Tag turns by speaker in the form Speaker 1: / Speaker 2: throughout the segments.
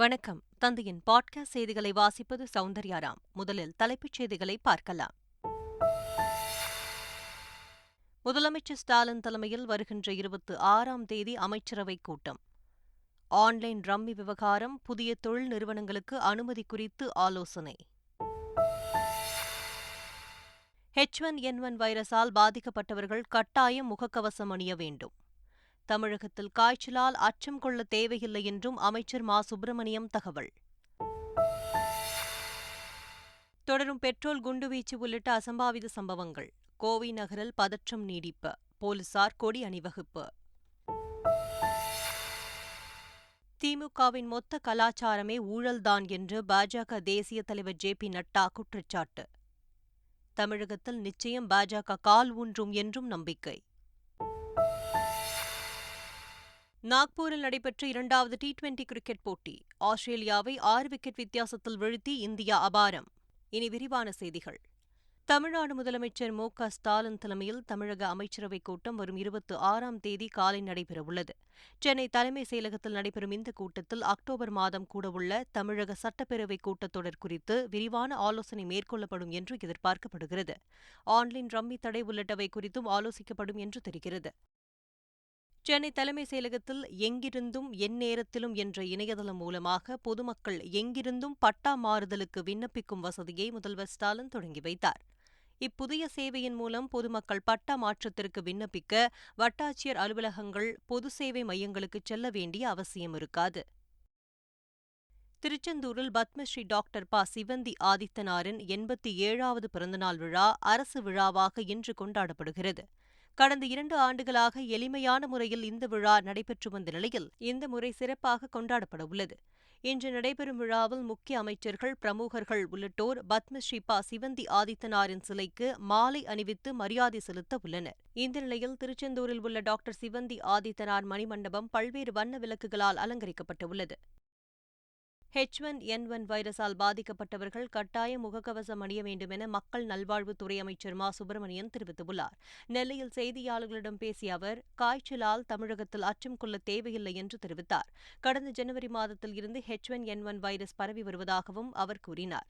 Speaker 1: வணக்கம். தந்தையின் பாட்காஸ்ட் செய்திகளை வாசிப்பது சௌந்தர்யாராம். முதலில் தலைப்புச் செய்திகளை பார்க்கலாம். முதலமைச்சர் ஸ்டாலின் தலைமையில் வருகின்ற 26ஆம் தேதி அமைச்சரவைக் கூட்டம். ஆன்லைன் ரம்மி விவகாரம், புதிய தொழில் நிறுவனங்களுக்கு அனுமதி குறித்து ஆலோசனை. H1N1 வைரஸால் பாதிக்கப்பட்டவர்கள் கட்டாயம் முகக்கவசம் அணிய வேண்டும். தமிழகத்தில் காய்ச்சலால் அச்சம் கொள்ள தேவையில்லை என்றும் அமைச்சர் மா. சுப்பிரமணியம் தகவல். தொடரும் பெட்ரோல் குண்டுவீச்சு உள்ளிட்ட அசம்பாவித சம்பவங்கள். கோவை நகரில் பதற்றம் நீடிப்பு. போலீசார் கொடி அணிவகுப்பு. திமுகவின் மொத்த கலாச்சாரமே ஊழல்தான் என்று பாஜக தேசிய தலைவர் ஜே.பி. நட்டா குற்றச்சாட்டு. தமிழகத்தில் நிச்சயம் பாஜக கால் ஊன்றும் என்றும் நம்பிக்கை. நாக்பூரில் நடைபெற்ற 2வது T20 கிரிக்கெட் போட்டி. ஆஸ்திரேலியாவை 6 விக்கெட் வித்தியாசத்தில் வீழ்த்தி இந்தியா அபாரம். இனி விரிவான செய்திகள். தமிழ்நாடு முதலமைச்சர் மு. க. ஸ்டாலின் தலைமையில் தமிழக அமைச்சரவைக் கூட்டம் வரும் 26ஆம் தேதி காலை நடைபெறவுள்ளது. சென்னை தலைமைச் செயலகத்தில் நடைபெறும் இந்த கூட்டத்தில் அக்டோபர் மாதம் கூடவுள்ள தமிழக சட்டப்பேரவைக் கூட்டத்தொடர் குறித்து விரிவான ஆலோசனை மேற்கொள்ளப்படும் என்று எதிர்பார்க்கப்படுகிறது. ஆன்லைன் ரம்மி தடை உள்ளிட்டவை குறித்தும் ஆலோசிக்கப்படும் என்று தெரிகிறது. சென்னை தலைமைச் செயலகத்தில் எங்கிருந்தும் எந்நேரத்திலும் என்ற இணையதளம் மூலமாக பொதுமக்கள் எங்கிருந்தும் பட்டா மாறுதலுக்கு விண்ணப்பிக்கும் வசதியை முதல்வர் ஸ்டாலின் தொடங்கி வைத்தார். இப்புதிய சேவையின் மூலம் பொதுமக்கள் பட்டா மாற்றத்திற்கு விண்ணப்பிக்க வட்டாட்சியர் அலுவலகங்கள், பொது சேவை மையங்களுக்கு செல்ல வேண்டிய அவசியம் இருக்காது. திருச்செந்தூரில் பத்மஸ்ரீ டாக்டர் ப. சிவந்தி ஆதித்தனாரின் 87வது பிறந்தநாள் விழா அரசு விழாவாக இன்று கொண்டாடப்படுகிறது. கடந்த 2 ஆண்டுகளாக எளிமையான முறையில் இந்த விழா நடைபெற்று வந்த நிலையில் இந்த முறை சிறப்பாக கொண்டாடப்பட உள்ளது. இன்று நடைபெறும் விழாவில் முக்கிய அமைச்சர்கள், பிரமுகர்கள் உள்ளிட்டோர் பத்மஸ்ரீ ப. சிவந்தி ஆதித்தனாரின் சிலைக்கு மாலை அணிவித்து மரியாதை செலுத்த உள்ளனர். இந்த நிலையில் திருச்செந்தூரில் உள்ள டாக்டர் சிவந்தி ஆதித்தனார் மணிமண்டபம் பல்வேறு வண்ண விளக்குகளால் அலங்கரிக்கப்பட்டுள்ளது. H1N1 வைரஸால் பாதிக்கப்பட்டவர்கள் கட்டாயம் முகக்கவசம் அணிய வேண்டும் என மக்கள் நல்வாழ்வுத்துறை அமைச்சர் மா. சுப்பிரமணியன் தெரிவித்துள்ளார். நெல்லையில் செய்தியாளர்களிடம் பேசிய அவர், காய்ச்சலால் தமிழகத்தில் அச்சம் கொள்ள தேவையில்லை என்று தெரிவித்தார். கடந்த ஜனவரி மாதத்தில் இருந்து H1N1 வைரஸ் பரவி வருவதாகவும் அவர் கூறினார்.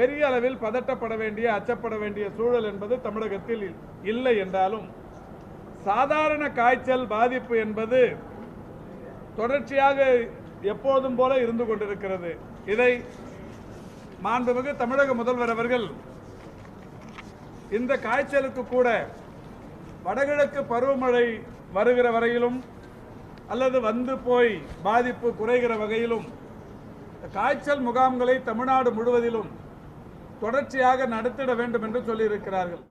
Speaker 2: பெரிய அளவில் பதட்டப்பட வேண்டிய, அச்சப்பட வேண்டிய சூழல் என்பது தமிழகத்தில் இல்லை என்றாலும், சாதாரண காய்ச்சல் பாதிப்பு என்பது தொடர்ச்சியாக எப்போதும் போல இருந்து கொண்டிருக்கிறது. இதை மாண்புமிகு தமிழக முதல்வர் அவர்கள் இந்த காய்ச்சலுக்கு கூட வடகிழக்கு பருவமழை வருகிற வரையிலும் அல்லது வந்து போய் பாதிப்பு குறைகிற வகையிலும் காய்ச்சல் முகாம்களை தமிழ்நாடு முழுவதிலும் தொடர்ச்சியாக நடத்திட வேண்டும் என்று சொல்லியிருக்கிறார்கள்.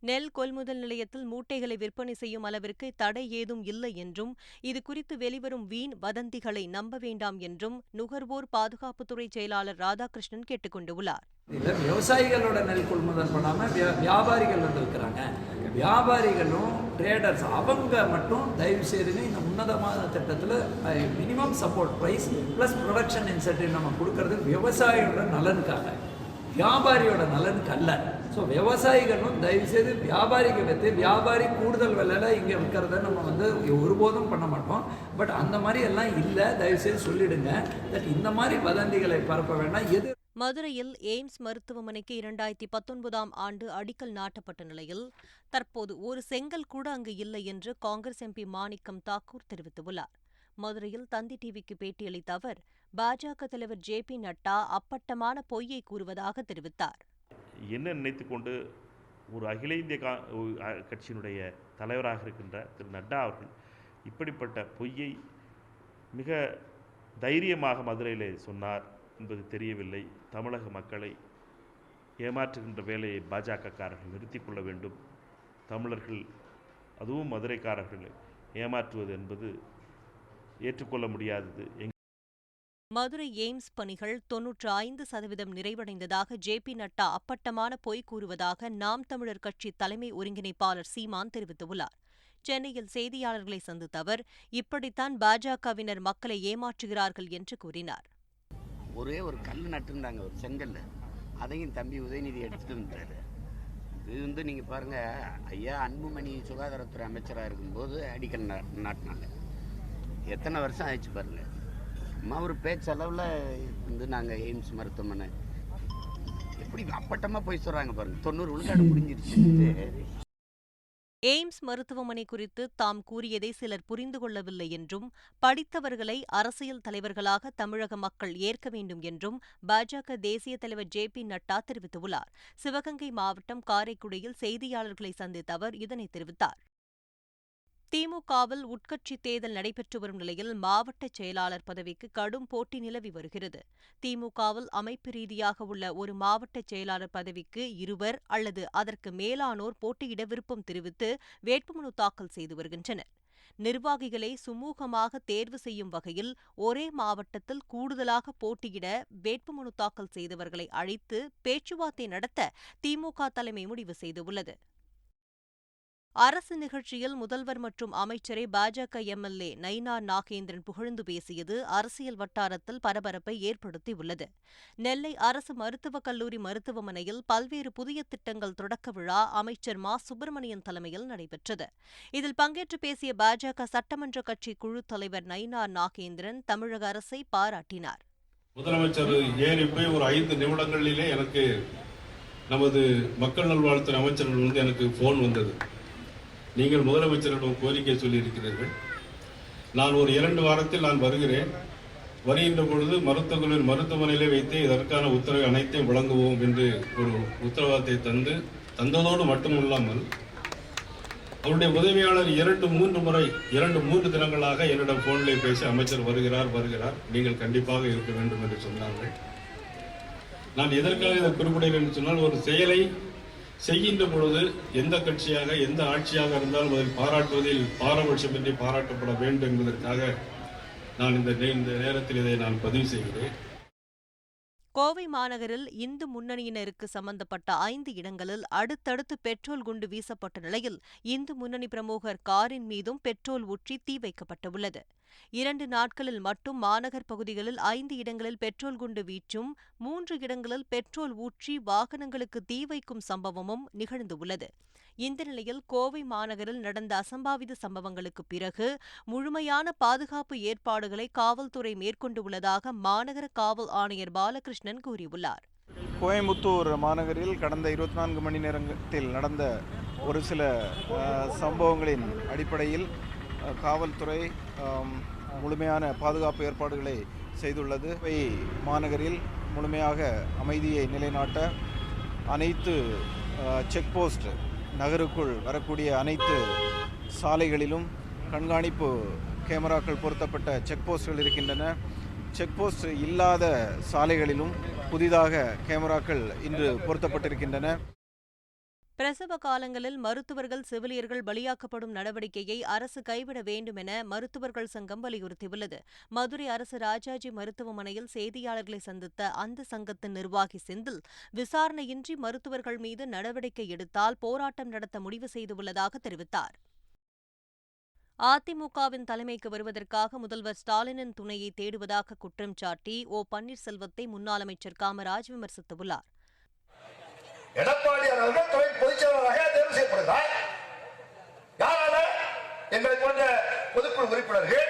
Speaker 1: நெல் கொள்முதல் நிலையத்தில் மூட்டைகளை விற்பனை செய்யும் அளவிற்கு தடை ஏதும் இல்லை என்றும், இதுகுறித்து வெளிவரும் வீண் வதந்திகளை நம்ப வேண்டாம் என்றும் நுகர்வோர் பாதுகாப்புத்துறை செயலாளர் ராதாகிருஷ்ணன் கேட்டுக் கொண்டுள்ளார்.
Speaker 3: விவசாயிகளோட நெல் கொள்முதல் பண்ணாம வியாபாரிகள் இருக்கிறாங்க. வியாபாரிகளும் ட்ரேடர்ஸ் அவங்க மட்டும் தயவு செய்து இந்த உன்னதமான திட்டத்தில் minimum support price plus production incentive நம்ம கொடுக்கறது விவசாயியோட நலனுக்காக, வியாபாரியோட நலனுக்கு அல்ல. ஸோ விவசாயிகளும் தயவுசெய்து வியாபாரிக்கு வைத்து வியாபாரி கூடுதல் விலையில் இங்கே விற்கிறத நம்ம ஒருபோதும் பண்ண மாட்டோம். பட் அந்த மாதிரி எல்லாம் இல்லை, தயவுசெய்து சொல்லிடுங்க. தட் இந்த மாதிரி வதந்திகளை பரப்ப வேண்டாம்.
Speaker 1: மதுரையில் எய்ம்ஸ் மருத்துவமனைக்கு 2019ஆம் ஆண்டு அடிக்கல் நாட்டப்பட்ட நிலையில் தற்போது ஒரு செங்கல் கூட அங்கு இல்லை என்று காங்கிரஸ் எம்பி மாணிக்கம் தாக்கூர் தெரிவித்துள்ளார். மதுரையில் தந்தி டிவிக்கு பேட்டியளித்த அவர், பாஜக தலைவர் ஜே.பி. நட்டா அப்பட்டமான பொய்யை கூறுவதாக தெரிவித்தார்.
Speaker 4: என்ன நினைத்துக்கொண்டு ஒரு அகில இந்திய கட்சியினுடைய தலைவராக இருக்கின்ற திரு நட்டா அவர்கள் இப்படிப்பட்ட பொய்யை மிக தைரியமாக மதுரையிலே சொன்னார் என்பது தெரியவில்லை. தமிழக மக்களை ஏமாற்றுகின்ற வேலையை பாஜகக்காரர்கள் நிறுத்திக் கொள்ள வேண்டும். தமிழர்கள், அதுவும் மதுரைக்காரர்களை ஏமாற்றுவது என்பது ஏற்றுக்கொள்ள முடியாதது.
Speaker 1: மதுரை எய்ம்ஸ் பணிகள் 95% நிறைவடைந்ததாக ஜே.பி. நட்டா அப்பட்டமான பொய் கூறுவதாக நாம் தமிழர் கட்சி தலைமை ஒருங்கிணைப்பாளர் சீமான் தெரிவித்துள்ளார். சென்னையில் செய்தியாளர்களை சந்தித்த அவர், இப்படித்தான் பாஜகவினர் மக்களை ஏமாற்றுகிறார்கள் என்று கூறினார்.
Speaker 5: ஒரே ஒரு கல் நட்டுருந்தாங்க, ஒரு செங்கல், அதையும் தம்பி உதயநிதி எடுத்துட்டு வந்துட்டாரு. இது நீங்கள் பாருங்கள், ஐயா அன்புமணி சுகாதாரத்துறை அமைச்சராக இருக்கும்போது அடிக்கல் நாட்டினாங்க. எத்தனை வருஷம் ஆயிடுச்சு பாருங்கள். சும்மா ஒரு பேச்சளவில் வந்து நாங்கள் எய்ம்ஸ் மருத்துவமனை எப்படி அப்பட்டமாக போய் சொல்கிறாங்க பாருங்கள், 90 விழுக்காடு முடிஞ்சிருச்சு.
Speaker 1: எய்ம்ஸ் மருத்துவமனை குறித்து தாம் கூறியதை சிலர் புரிந்து கொள்ளவில்லை என்றும், படித்தவர்களை அரசியல் தலைவர்களாக தமிழக மக்கள் ஏற்க வேண்டும் என்றும் பாஜக தேசிய தலைவர் ஜே.பி. நட்டா தெரிவித்துள்ளார். சிவகங்கை மாவட்டம் காரைக்குடியில் செய்தியாளர்களை சந்தித்த அவர் இதனை தெரிவித்தார். திமுகவில் உட்கட்சி தேர்தல் நடைபெற்று வரும் நிலையில் மாவட்ட செயலாளர் பதவிக்கு கடும் போட்டி நிலவி வருகிறது. திமுகவில் அமைப்பு ரீதியாக உள்ள ஒரு மாவட்ட செயலாளர் பதவிக்கு 2 அல்லது அதற்கு மேலானோர் போட்டியிட விருப்பம் தெரிவித்து வேட்புமனு தாக்கல் செய்து வருகின்றனர். நிர்வாகிகளை சுமூகமாக தேர்வு செய்யும் வகையில் ஒரே மாவட்டத்தில் கூடுதலாக போட்டியிட வேட்புமனு தாக்கல் செய்தவர்களை அழைத்து பேச்சுவார்த்தை நடத்த திமுக தலைமை முடிவு செய்துள்ளது. அரசு நிகழ்ச்சியில் முதல்வர் மற்றும் அமைச்சரை பாஜக எம்.எல்.ஏ. நயினார் நாகேந்திரன் புகழ்ந்து பேசியது அரசியல் வட்டாரத்தில் பரபரப்பை ஏற்படுத்தியுள்ளது. நெல்லை அரசு மருத்துவக் கல்லூரி மருத்துவமனையில் பல்வேறு புதிய திட்டங்கள் தொடக்க விழா அமைச்சர் மா. சுப்பிரமணியன் தலைமையில் நடைபெற்றது. இதில் பங்கேற்று பேசிய பாஜக சட்டமன்ற கட்சி குழு தலைவர் நயினார் நாகேந்திரன் தமிழக அரசை பாராட்டினார்.
Speaker 6: முதலமைச்சர் ஏறி போய் ஒரு 5 நிமிடங்களிலே எனக்கு நமது மக்கள் நல்வாழ்வுத்துறை அமைச்சர்கள் எனக்கு போன் வந்தது. நீங்கள் முதலமைச்சரிடம் கோரிக்கை சொல்லியிருக்கிறீர்கள், நான் ஒரு 2 வாரத்தில் நான் வருகிறேன், வருகின்ற பொழுது மருத்துவமனையிலே வைத்து இதற்கான உத்தரவை அனைத்தையும் வழங்குவோம் என்று ஒரு உத்தரவாதத்தை தந்ததோடு மட்டுமில்லாமல் அவருடைய உதவியாளர் 2-3 தினங்களாக என்னிடம் போனிலே பேசி அமைச்சர் வருகிறார், நீங்கள் கண்டிப்பாக இருக்க வேண்டும் என்று சொன்னார்கள். நான் எதற்காக இதை குறிப்பிடுகிறேன் என்று சொன்னால், ஒரு செயலை செய்கின்ற பொழுது எந்த கட்சியாக எந்த ஆட்சியாக இருந்தாலும் அதில் பாராட்டுவதில் பாரபட்சமின்றி பாராட்டப்பட வேண்டும் என்பதற்காக நான் இந்த நேரத்தில் இதை நான் பதிவு செய்கிறேன்.
Speaker 1: கோவை மாநகரில் இந்து முன்னணியினருக்கு சம்பந்தப்பட்ட 5 இடங்களில் அடுத்தடுத்து பெட்ரோல் குண்டு வீசப்பட்ட நிலையில் இந்து முன்னணி பிரமுகர் காரின் மீதும் பெட்ரோல் ஊற்றி தீ வைக்கப்பட்டுள்ளது. 2 நாட்களில் மட்டும் மாநகர் பகுதிகளில் 5 இடங்களில் பெட்ரோல் குண்டு வீச்சும் 3 இடங்களில் பெட்ரோல் ஊற்றி வாகனங்களுக்கு தீ வைக்கும் சம்பவமும் நிகழ்ந்துள்ளது. இந்த நிலையில் கோவை மாநகரில் நடந்த அசம்பாவித சம்பவங்களுக்கு பிறகு முழுமையான பாதுகாப்பு ஏற்பாடுகளை காவல்துறை மேற்கொண்டுள்ளதாக மாநகர காவல் ஆணையர் பாலகிருஷ்ணன் கூறியுள்ளார்.
Speaker 7: கோயம்புத்தூர் மாநகரில் கடந்த 24 மணி நேரத்தில் நடந்த ஒரு சில சம்பவங்களின் அடிப்படையில் காவல்துறை முழுமையான பாதுகாப்பு ஏற்பாடுகளை செய்துள்ளது. மாநகரில் முழுமையாக அமைதியை நிலைநாட்ட அனைத்து செக் போஸ்ட், நகருக்குள் வரக்கூடிய அனைத்து சாலைகளிலும் கண்காணிப்பு கேமராக்கள் பொருத்தப்பட்ட செக் போஸ்ட்கள் இருக்கின்றன. செக் போஸ்ட் இல்லாத சாலைகளிலும் புதிதாக கேமராக்கள் இன்று பொருத்தப்பட்டிருக்கின்றன.
Speaker 1: பிரசவ காலங்களில் மருத்துவர்கள், செவிலியர்கள் பலியாக்கப்படும் நடவடிக்கையை அரசு கைவிட வேண்டும் என மருத்துவர்கள் சங்கம் வலியுறுத்தியுள்ளது. மதுரை அரசு ராஜாஜி மருத்துவமனையில் செய்தியாளர்களை சந்தித்த அந்த சங்கத்தின் நிர்வாகி செந்தில், விசாரணையின்றி மருத்துவர்கள் மீது நடவடிக்கை எடுத்தால் போராட்டம் நடத்த முடிவு செய்துள்ளதாக தெரிவித்தார். அதிமுகவின் தலைமைக்கு வருவதற்காக முதல்வர் ஸ்டாலினின் துணையை தேடுவதாக குற்றம் சாட்டி பன்னீர்செல்வத்தை முன்னாள் அமைச்சர் காமராஜ் விமர்சித்துள்ளார்.
Speaker 8: எடப்பாடி அவர்கள் துணை பொதுச் செயலாளராக தேர்வு செய்யப்படுகிறார். யாரால? எங்களை போன்ற பொதுக்குழு உறுப்பினர்கள்,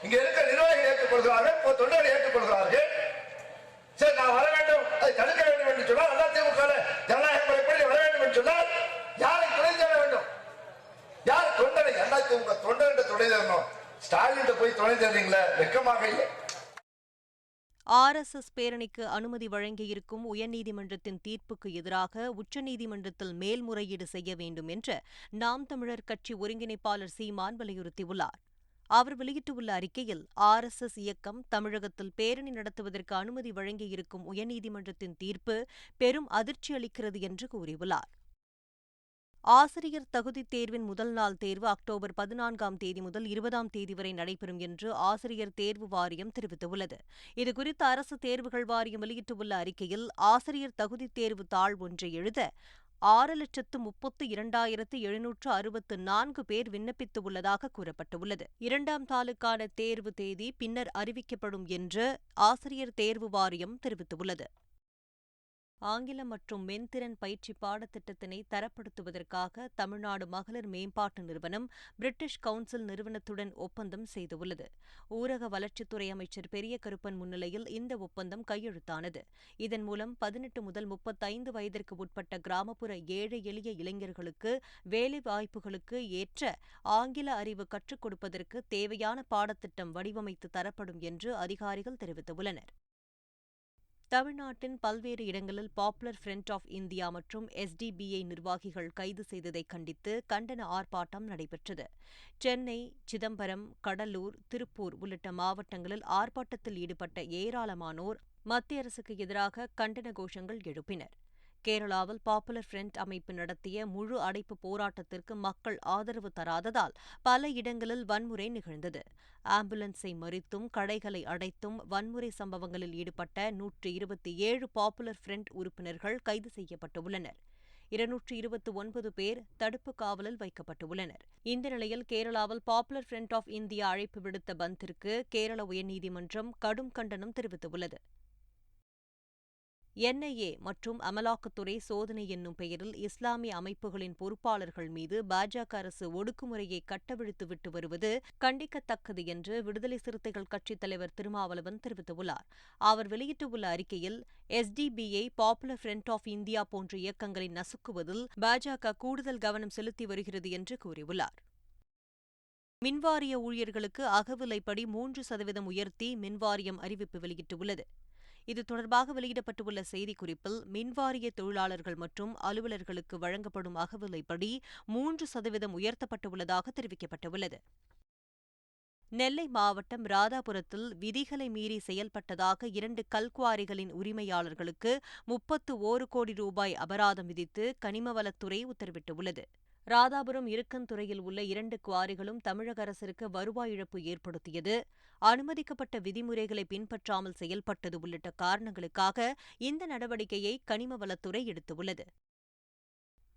Speaker 8: இங்க இருக்க நிர்வாகிகள் ஏற்றுக்கொள்கிறார்கள், தொண்டர்கள் ஏற்றுக்கொள்கிறார்கள். சரி, நான் வர வேண்டும், அதை தடுக்க வேண்டும் என்று சொன்னால், அதிமுக ஜனநாயக முறைப்படி வர வேண்டும் என்று சொன்னால் யாரை துணை தேட வேண்டும்? யார் தொண்டனை? அதிமுக தொண்டர்கிட்ட துணை தேடணும். ஸ்டாலின் போய் துணை தேடுறீங்களா? வெக்கமாக இல்லை.
Speaker 1: RSS பேரணிக்கு அனுமதி வழங்கியிருக்கும் உயர்நீதிமன்றத்தின் தீர்ப்புக்கு எதிராக உச்சநீதிமன்றத்தில் மேல்முறையீடு செய்ய வேண்டும் என்று நாம் தமிழர் கட்சி ஒருங்கிணைப்பாளர் சீமான் வலியுறுத்தியுள்ளார். அவர் வெளியிட்டுள்ள அறிக்கையில், RSS இயக்கம் தமிழகத்தில் பேரணி நடத்துவதற்கு அனுமதி வழங்கியிருக்கும் உயர்நீதிமன்றத்தின் தீர்ப்பு பெரும் அதிர்ச்சி அளிக்கிறது என்று கூறியுள்ளார். ஆசிரியர் தகுதித் தேர்வின் முதல் நாள் தேர்வு அக்டோபர் 14ஆம் தேதி முதல் 20ஆம் தேதி வரை நடைபெறும் என்று ஆசிரியர் தேர்வு வாரியம் தெரிவித்துள்ளது. இதுகுறித்து அரசு தேர்வுகள் வாரியம் வெளியிட்டுள்ள அறிக்கையில், ஆசிரியர் தகுதித் தேர்வு தாள் ஒன்றை எழுத 6,32,764 பேர் விண்ணப்பித்துள்ளதாக கூறப்பட்டுள்ளது. 2ஆம் தாளுக்கான தேர்வு தேதி பின்னர் அறிவிக்கப்படும் என்று ஆசிரியர் தேர்வு வாரியம் தெரிவித்துள்ளது. ஆங்கிலம் மற்றும் மென்திறன் பயிற்சி பாடத்திட்டத்தினை தரப்படுத்துவதற்காக தமிழ்நாடு மகளிர் மேம்பாட்டு நிறுவனம் பிரிட்டிஷ் கவுன்சில் நிறுவனத்துடன் ஒப்பந்தம் செய்துள்ளது. ஊரக வளர்ச்சித்துறை அமைச்சர் பெரிய கருப்பன் முன்னிலையில் இந்த ஒப்பந்தம் கையெழுத்தானது. இதன் மூலம் 18 முதல் 35 வயதிற்கு உட்பட்ட கிராமப்புற ஏழை எளிய இளைஞர்களுக்கு வேலைவாய்ப்புகளுக்கு ஏற்ற ஆங்கில அறிவு கற்றுக் கொடுப்பதற்கு தேவையான பாடத்திட்டம் வடிவமைத்து தரப்படும் என்று அதிகாரிகள் தெரிவித்துள்ளனர். தமிழ்நாட்டின் பல்வேறு இடங்களில் பாப்புலர் ஃப்ரண்ட் ஆஃப் இந்தியா மற்றும் SDBI நிர்வாகிகள் கைது செய்ததை கண்டித்து கண்டன ஆர்ப்பாட்டம் நடைபெற்றது. சென்னை, சிதம்பரம், கடலூர், திருப்பூர் உள்ளிட்ட மாவட்டங்களில் ஆர்ப்பாட்டத்தில் ஈடுபட்ட ஏராளமானோர் மத்திய அரசுக்கு எதிராக கண்டன கோஷங்கள் எழுப்பினர். கேரளாவில் பாப்புலர் ஃப்ரண்ட் அமைப்பு நடத்திய முழு அடைப்பு போராட்டத்திற்கு மக்கள் ஆதரவு தராததால் பல இடங்களில் வன்முறை நிகழ்ந்தது. ஆம்புலன்ஸை மறித்தும் கடைகளை அடைத்தும் வன்முறை சம்பவங்களில் ஈடுபட்ட 127 பாப்புலர் ஃப்ரண்ட் உறுப்பினர்கள் கைது செய்யப்பட்டுள்ளனர். 229 பேர் தடுப்பு காவலில் வைக்கப்பட்டுள்ளனர். இந்த நிலையில் கேரளாவில் பாப்புலர் ஃப்ரண்ட் ஆஃப் இந்தியா அழைப்பு விடுத்த பந்திற்கு கேரள உயர்நீதிமன்றம் கடும் கண்டனம் தெரிவித்துள்ளது. NIA மற்றும் அமலாக்கத்துறை சோதனை என்னும் பெயரில் இஸ்லாமிய அமைப்புகளின் பொறுப்பாளர்கள் மீது பாஜக அரசு ஒடுக்குமுறையை கட்டவிழ்த்துவிட்டு வருவது கண்டிக்கத்தக்கது என்று விடுதலை சிறுத்தைகள் கட்சித் தலைவர் திருமாவளவன் தெரிவித்துள்ளார். அவர் வெளியிட்டுள்ள அறிக்கையில் SDBI, Popular Front of India போன்ற இயக்கங்களை நசுக்குவதில் பாஜக கூடுதல் கவனம் செலுத்தி வருகிறது என்று கூறியுள்ளார். மின்வாரிய ஊழியர்களுக்கு அகவிலைப்படி 3% உயர்த்தி மின்வாரியம் அறிவிப்பு வெளியிட்டுள்ளது. இது தொடர்பாக வெளியிடப்பட்டுள்ள செய்திக்குறிப்பில் மின்வாரிய தொழிலாளர்கள் மற்றும் அலுவலர்களுக்கு வழங்கப்படும் அகவிலைப்படி 3% உயர்த்தப்பட்டுள்ளதாக தெரிவிக்கப்பட்டுள்ளது. நெல்லை மாவட்டம் ராதாபுரத்தில் விதிகளை மீறி செயல்பட்டதாக 2 கல்குவாரிகளின் உரிமையாளர்களுக்கு 31 கோடி ரூபாய் அபராதம் விதித்து கனிமவளத்துறை உத்தரவிட்டுள்ளது. ராதாபுரம் இருக்கன்துறையில் உள்ள 2 குவாரிகளும் தமிழக அரசிற்கு வருவாய் இழப்பு ஏற்படுத்தியது, அனுமதிக்கப்பட்ட விதிமுறைகளை பின்பற்றாமல் செயல்பட்டது உள்ளிட்ட காரணங்களுக்காக இந்த நடவடிக்கையை கனிமவளத்துறை எடுத்துள்ளது.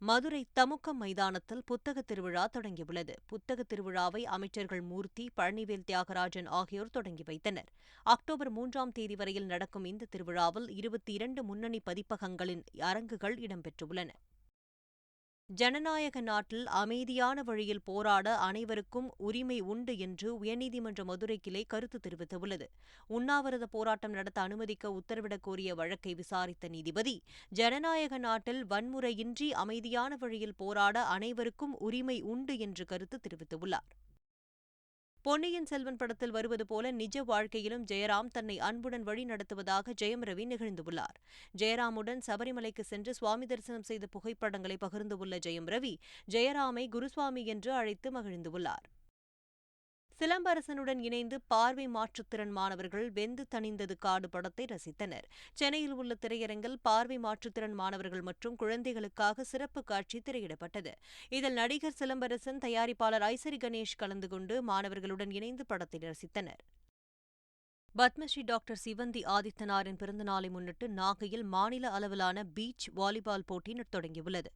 Speaker 1: மதுரை தமுக்கம் மைதானத்தில் புத்தகத் திருவிழா தொடங்கியுள்ளது. புத்தகத் திருவிழாவை அமைச்சர்கள் மூர்த்தி, பழனிவேல் தியாகராஜன் ஆகியோர் தொடங்கி வைத்தனர். அக்டோபர் 3ஆம் தேதி வரையில் நடக்கும் இந்த திருவிழாவில் 22 முன்னணி பதிப்பகங்களின் அரங்குகள் இடம்பெற்றுள்ளன. ஜனநாயக நாட்டில் அமைதியான வழியில் போராட அனைவருக்கும் உரிமை உண்டு என்று உயர்நீதிமன்ற மதுரை கிளை கருத்து தெரிவித்துள்ளது. உண்ணாவிரத போராட்டம் நடத்த அனுமதிக்க உத்தரவிடக் கோரிய வழக்கை விசாரித்த நீதிபதி, ஜனநாயக நாட்டில் வன்முறையின்றி அமைதியான வழியில் போராட அனைவருக்கும் உரிமை உண்டு என்று கருத்து தெரிவித்துள்ளார். பொன்னியின் செல்வன் படத்தில் வருவது போல நிஜ வாழ்க்கையிலும் ஜெயராம் தன்னை அன்புடன் வழி நடத்துவதாக ஜெயம் ரவி நிகழ்ந்துள்ளார். ஜெயராமுடன் சபரிமலைக்கு சென்று சுவாமி தரிசனம் செய்த புகைப்படங்களை பகிர்ந்துள்ள ஜெயம் ரவி, ஜெயராமை குருசுவாமி என்று அழைத்து மகிழ்ந்துள்ளார். சிலம்பரசனுடன் இணைந்து பார்வை மாற்றுத்திறன் மாணவர்கள் வெந்து தணிந்தது காடு படத்தை ரசித்தனர். சென்னையில் உள்ள திரையரங்கில் பார்வை மாற்றுத்திறன் மாணவர்கள் மற்றும் குழந்தைகளுக்காக சிறப்பு காட்சி திரையிடப்பட்டது. இதில் நடிகர் சிலம்பரசன், தயாரிப்பாளர் ஐசரி கணேஷ் கலந்து கொண்டு மாணவர்களுடன் இணைந்து படத்தை ரசித்தனர். பத்மஸ்ரீ டாக்டர் சிவந்தி ஆதித்தனாரின் பிறந்தநாளை முன்னிட்டு நாகையில் மாநில அளவிலான பீச் வாலிபால் போட்டி தொடங்கியுள்ளது.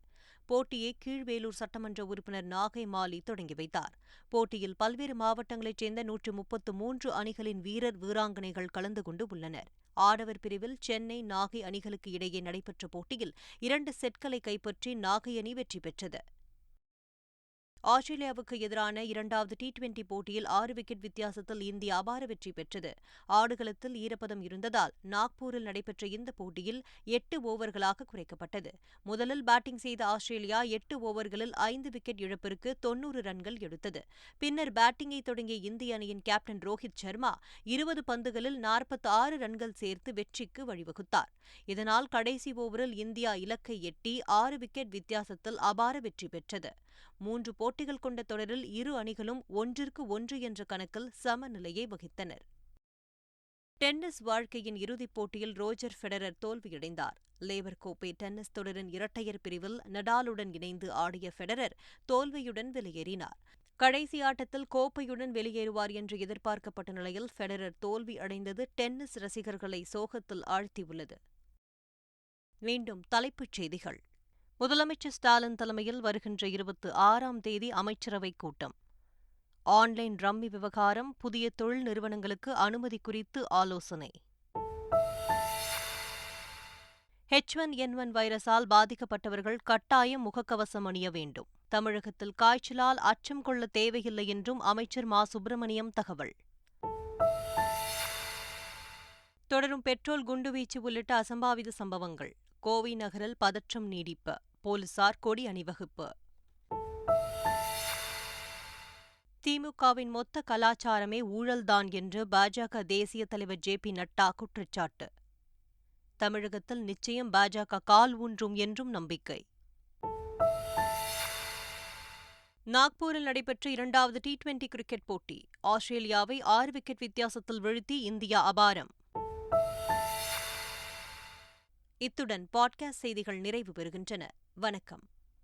Speaker 1: போட்டியை கீழ்வேலூர் சட்டமன்ற உறுப்பினர் நாகை மாலி தொடங்கி வைத்தார். போட்டியில் பல்வேறு மாவட்டங்களைச் சேர்ந்த 133 அணிகளின் வீரர், வீராங்கனைகள் கலந்து கொண்டு உள்ளனர். ஆடவர் பிரிவில் சென்னை, நாகை அணிகளுக்கு இடையே நடைபெற்ற போட்டியில் 2 செட்களை கைப்பற்றி நாகை அணி வெற்றி பெற்றது. ஆஸ்திரேலியாவுக்கு எதிரான 2வது T20 போட்டியில் 6 விக்கெட் வித்தியாசத்தில் இந்தியா அபார வெற்றி பெற்றது. ஆடுகளத்தில் ஈரப்பதம் இருந்ததால் நாக்பூரில் நடைபெற்ற இந்த போட்டியில் 8 ஓவர்களாக குறைக்கப்பட்டது. முதலில் பேட்டிங் செய்த ஆஸ்திரேலியா 8 ஓவர்களில் 5 விக்கெட் இழப்பிற்கு 90 ரன்கள் எடுத்தது. பின்னர் பேட்டிங்கை தொடங்கிய இந்திய அணியின் கேப்டன் ரோஹித் சர்மா 20 பந்துகளில் 46 ரன்கள் சேர்த்து வெற்றிக்கு வழிவகுத்தார். இதனால் கடைசி ஓவரில் இந்தியா இலக்கை எட்டி 6 விக்கெட் வித்தியாசத்தில் அபார வெற்றி பெற்றது. 3 போட்டிகள் கொண்ட தொடரில் இரு அணிகளும் 1-1 என்ற கணக்கில் சமநிலையை வகித்தனர். டென்னிஸ் வாழ்க்கையின் இறுதிப் போட்டியில் ரோஜர் ஃபெடரர் தோல்வியடைந்தார். லேவர் கோப்பை டென்னிஸ் தொடரின் இரட்டையர் பிரிவில் நடாலுடன் இணைந்து ஆடிய ஃபெடரர் தோல்வியுடன் வெளியேறினார். கடைசி ஆட்டத்தில் கோப்பையுடன் வெளியேறுவார் என்று எதிர்பார்க்கப்பட்ட நிலையில் ஃபெடரர் தோல்வி அடைந்தது டென்னிஸ் ரசிகர்களை சோகத்தில் ஆழ்த்தியுள்ளது. மீண்டும் தலைப்புச் செய்திகள். முதலமைச்சர் ஸ்டாலின் தலைமையில் வருகின்ற 26ஆம் தேதி அமைச்சரவைக் கூட்டம். ஆன்லைன் ரம்மி விவகாரம், புதிய தொழில் நிறுவனங்களுக்கு அனுமதி குறித்து ஆலோசனை. H1N1 வைரஸால் பாதிக்கப்பட்டவர்கள் கட்டாயம் முகக்கவசம் அணிய வேண்டும். தமிழகத்தில் காய்ச்சலால் அச்சம் கொள்ள தேவையில்லை என்றும் அமைச்சர் மா. சுப்பிரமணியம் தகவல். தொடரும் பெட்ரோல் குண்டுவீச்சு உள்ளிட்ட அசம்பாவித சம்பவங்கள். கோவை நகரில் பதற்றம் நீடிப்பு. போலீசார் கொடி அணிவகுப்பு. திமுகவின் மொத்த கலாச்சாரமே ஊழல்தான் என்று பாஜக தேசிய தலைவர் ஜே.பி. நட்டா குற்றச்சாட்டு. தமிழகத்தில் நிச்சயம் பாஜக கால் ஊன்றும் என்றும் நம்பிக்கை. நாக்பூரில் நடைபெற்ற 2வது T20 கிரிக்கெட் போட்டி. ஆஸ்திரேலியாவை 6 விக்கெட் வித்தியாசத்தில் வீழ்த்தி இந்தியா அபாரம். இத்துடன் பாட்காஸ்ட் செய்திகள் நிறைவு பெறுகின்றன. வணக்கம்.